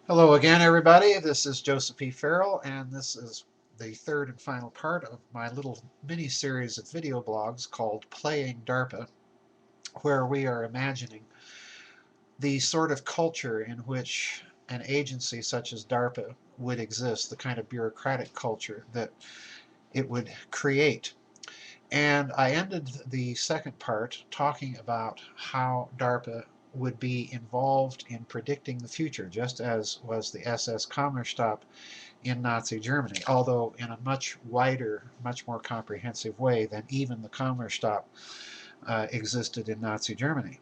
Hello again, everybody. This is Joseph P. Farrell, and this is the third and final part of my little mini series of video blogs called Playing DARPA, where we are imagining the sort of culture in which an agency such as DARPA would exist, the kind of bureaucratic culture that it would create. And I ended the second part talking about how DARPA would be involved in predicting the future, just as was the SS Commerstab in Nazi Germany, although in a much wider, much more comprehensive way than even the Commerstab existed in Nazi Germany.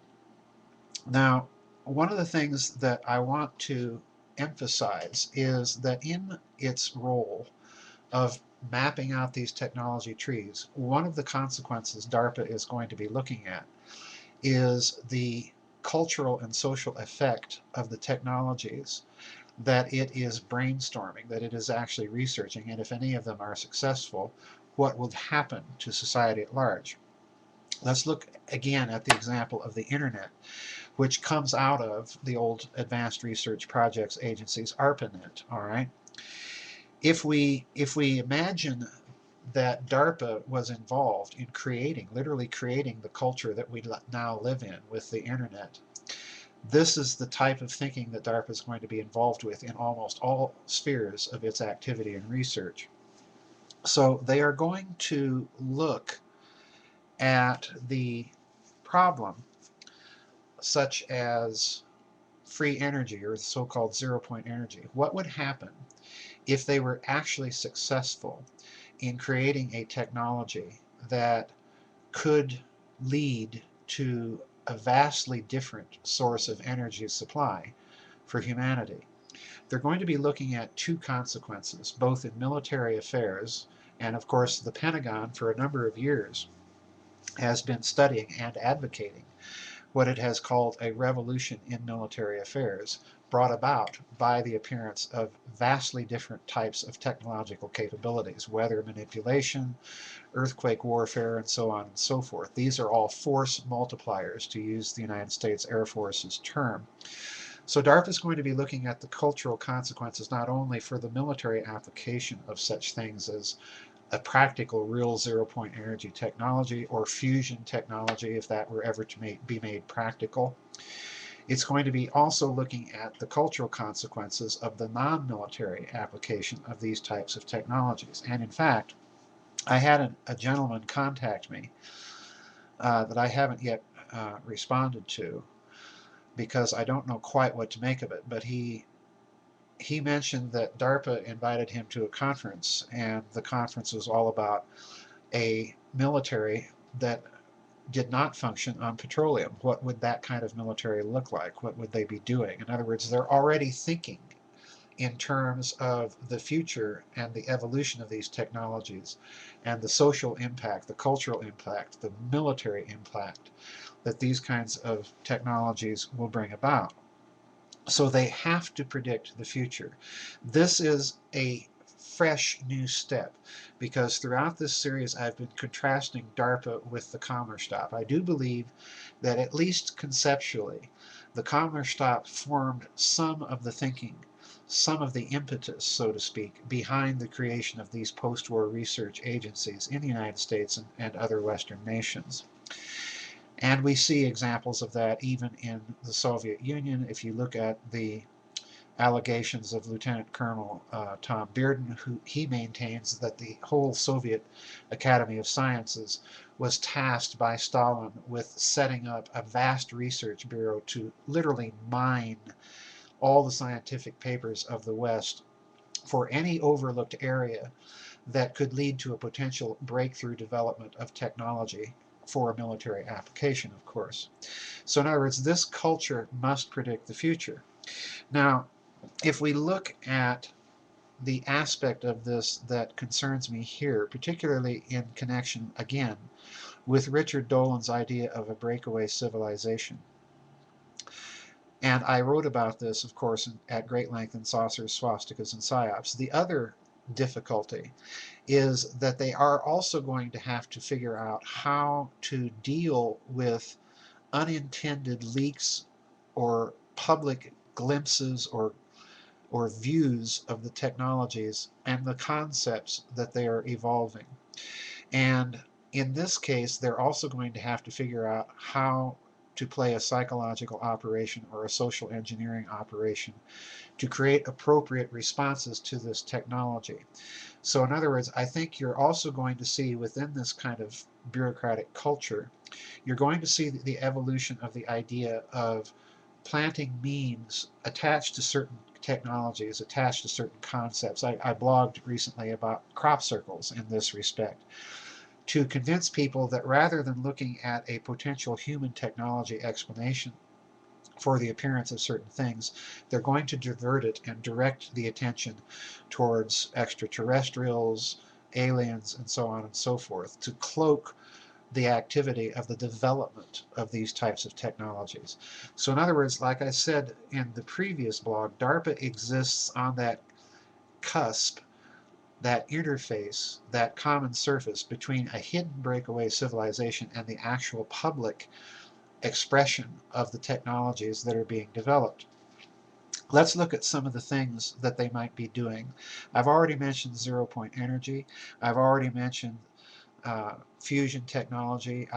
Now, one of the things that I want to emphasize is that in its role of mapping out these technology trees, one of the consequences DARPA is going to be looking at is the cultural and social effect of the technologies that it is brainstorming, that it is actually researching, and if any of them are successful, what will happen to society at large. Let's look again at the example of the internet, which comes out of the old Advanced Research Projects Agency's ARPANET. All right. If we imagine that DARPA was involved in creating, literally creating the culture that we now live in with the internet, this is the type of thinking that DARPA is going to be involved with in almost all spheres of its activity and research. So they are going to look at the problem such as free energy or the so-called zero-point energy. What would happen if they were actually successful in creating a technology that could lead to a vastly different source of energy supply for humanity? They're going to be looking at two consequences, both in military affairs, and of course the Pentagon for a number of years has been studying and advocating what it has called a revolution in military affairs, brought about by the appearance of vastly different types of technological capabilities, weather manipulation, earthquake warfare, and so on and so forth. These are all force multipliers, to use the United States Air Force's term. So DARPA is going to be looking at the cultural consequences not only for the military application of such things as a practical real zero-point energy technology or fusion technology, if that were ever to be made practical. It's going to be also looking at the cultural consequences of the non-military application of these types of technologies. And in fact, I had a gentleman contact me that I haven't yet responded to because I don't know quite what to make of it, but he mentioned that DARPA invited him to a conference, and the conference was all about a military that did not function on petroleum. What would that kind of military look like? What would they be doing? In other words, they're already thinking in terms of the future and the evolution of these technologies and the social impact, the cultural impact, the military impact that these kinds of technologies will bring about. So they have to predict the future. This is a fresh new step because throughout this series I've been contrasting DARPA with the Commerstab. I do believe that at least conceptually the Commerstab formed some of the thinking, some of the impetus, so to speak, behind the creation of these post-war research agencies in the United States and other Western nations. And we see examples of that even in the Soviet Union. If you look at the allegations of Lieutenant Colonel Tom Bearden, who he maintains that the whole Soviet Academy of Sciences was tasked by Stalin with setting up a vast research bureau to literally mine all the scientific papers of the West for any overlooked area that could lead to a potential breakthrough development of technology for a military application, of course. So in other words, this culture must predict the future. Now, if we look at the aspect of this that concerns me here, particularly in connection, again, with Richard Dolan's idea of a breakaway civilization. And I wrote about this, of course, at great length in Saucers, Swastikas, and Psyops. The other difficulty is that they are also going to have to figure out how to deal with unintended leaks or public glimpses or or views of the technologies and the concepts that they are evolving. And in this case, they're also going to have to figure out how to play a psychological operation or a social engineering operation to create appropriate responses to this technology. So in other words, I think you're also going to see within this kind of bureaucratic culture, you're going to see the evolution of the idea of planting memes attached to certain technologies, attached to certain concepts. I blogged recently about crop circles in this respect, to convince people that rather than looking at a potential human technology explanation for the appearance of certain things, they're going to divert it and direct the attention towards extraterrestrials, aliens, and so on and so forth, to cloak the activity of the development of these types of technologies. So in other words, like I said in the previous blog, DARPA exists on that cusp, that interface, that common surface between a hidden breakaway civilization and the actual public expression of the technologies that are being developed. Let's look at some of the things that they might be doing. I've already mentioned zero-point energy. I've already mentioned fusion technology.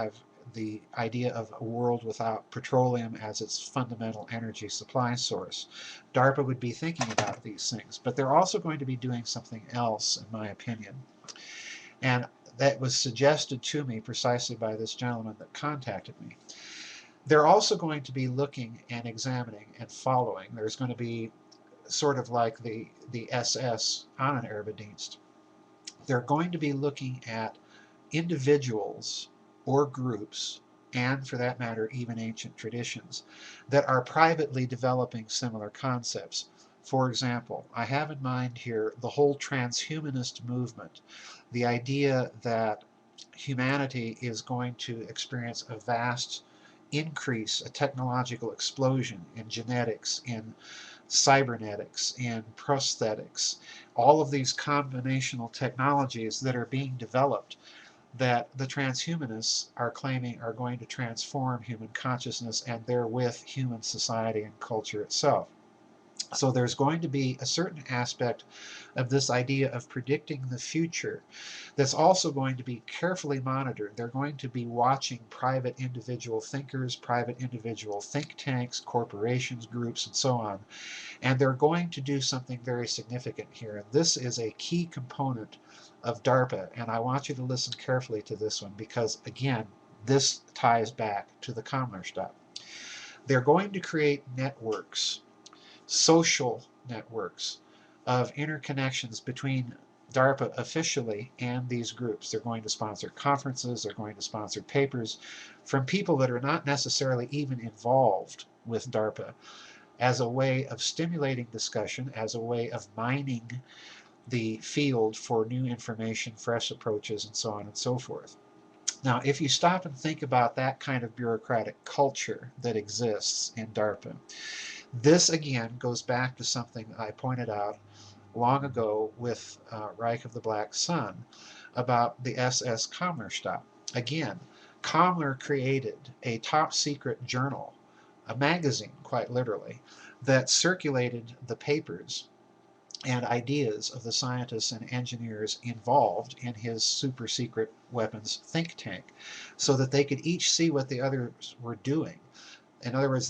The idea of a world without petroleum as its fundamental energy supply source. DARPA would be thinking about these things, but they're also going to be doing something else, in my opinion. And that was suggested to me precisely by this gentleman that contacted me. They're also going to be looking and examining and following. There's going to be sort of like the SS on an Arbedienst. They're going to be looking at individuals or groups, and for that matter, even ancient traditions, that are privately developing similar concepts. For example, I have in mind here the whole transhumanist movement, the idea that humanity is going to experience a vast increase, a technological explosion in genetics, in cybernetics, in prosthetics, all of these combinational technologies that are being developed that the transhumanists are claiming are going to transform human consciousness and therewith human society and culture itself. So there's going to be a certain aspect of this idea of predicting the future that's also going to be carefully monitored. They're going to be watching private individual thinkers, private individual think tanks, corporations, groups, and so on. And they're going to do something very significant here. And this is a key component of DARPA. And I want you to listen carefully to this one because, again, this ties back to the Commonwealth. They're going to create networks, social networks of interconnections between DARPA officially and these groups. They're going to sponsor conferences, they're going to sponsor papers from people that are not necessarily even involved with DARPA, as a way of stimulating discussion, as a way of mining the field for new information, fresh approaches, and so on and so forth. Now, if you stop and think about that kind of bureaucratic culture that exists in DARPA, this again goes back to something I pointed out long ago with Reich of the Black Sun about the SS Kammerstab. Again, Kammler created a top secret journal, a magazine quite literally, that circulated the papers and ideas of the scientists and engineers involved in his super secret weapons think tank so that they could each see what the others were doing. In other words,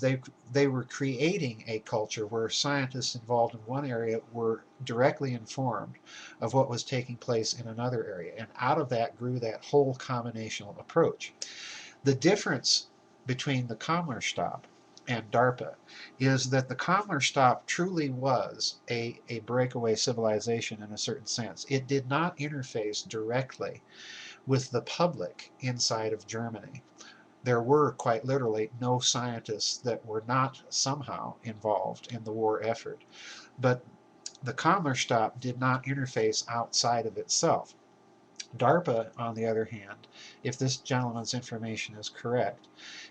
they were creating a culture where scientists involved in one area were directly informed of what was taking place in another area. And out of that grew that whole combinational approach. The difference between the Kammerstab and DARPA is that the Kammerstab truly was a breakaway civilization in a certain sense. It did not interface directly with the public inside of Germany. There were quite literally no scientists that were not somehow involved in the war effort. But the Kammerstab did not interface outside of itself. DARPA, on the other hand, if this gentleman's information is correct,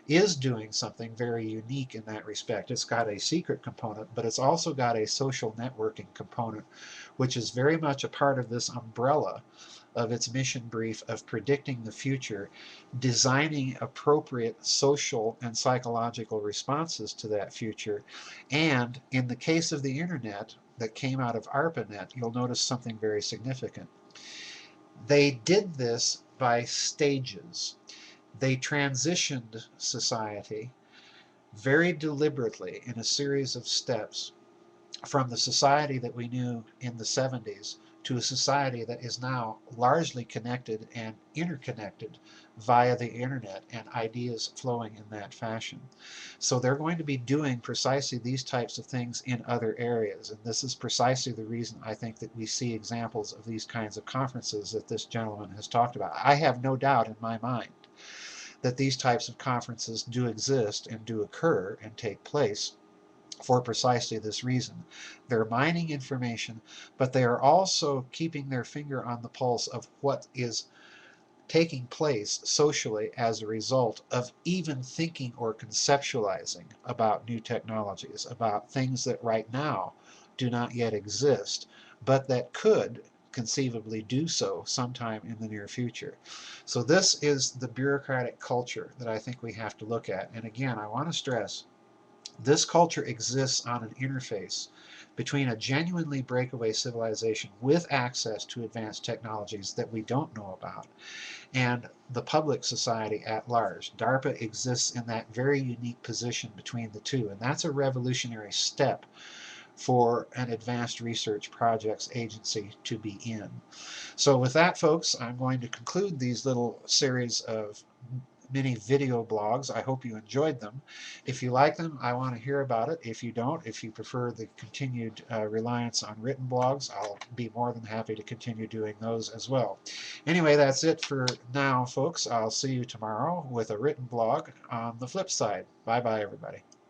is doing something very unique in that respect. It's got a secret component, but it's also got a social networking component, which is very much a part of this umbrella of its mission brief of predicting the future, designing appropriate social and psychological responses to that future, and in the case of the internet that came out of ARPANET, you'll notice something very significant. They did this by stages. They transitioned society very deliberately in a series of steps from the society that we knew in the 70s to a society that is now largely connected and interconnected via the internet and ideas flowing in that fashion. So they're going to be doing precisely these types of things in other areas, and this is precisely the reason I think that we see examples of these kinds of conferences that this gentleman has talked about. I have no doubt in my mind that these types of conferences do exist and do occur and take place for precisely this reason. They're mining information, but they are also keeping their finger on the pulse of what is taking place socially as a result of even thinking or conceptualizing about new technologies, about things that right now do not yet exist, but that could conceivably do so sometime in the near future. So this is the bureaucratic culture that I think we have to look at. And again, I want to stress this culture exists on an interface between a genuinely breakaway civilization with access to advanced technologies that we don't know about and the public society at large. DARPA exists in that very unique position between the two, and that's a revolutionary step for an advanced research projects agency to be in. So with that, folks, I'm going to conclude these little series of mini video blogs. I hope you enjoyed them. If you like them, I want to hear about it. If you don't, if you prefer the continued reliance on written blogs, I'll be more than happy to continue doing those as well. Anyway, that's it for now, folks. I'll see you tomorrow with a written blog on the flip side. Bye-bye, everybody.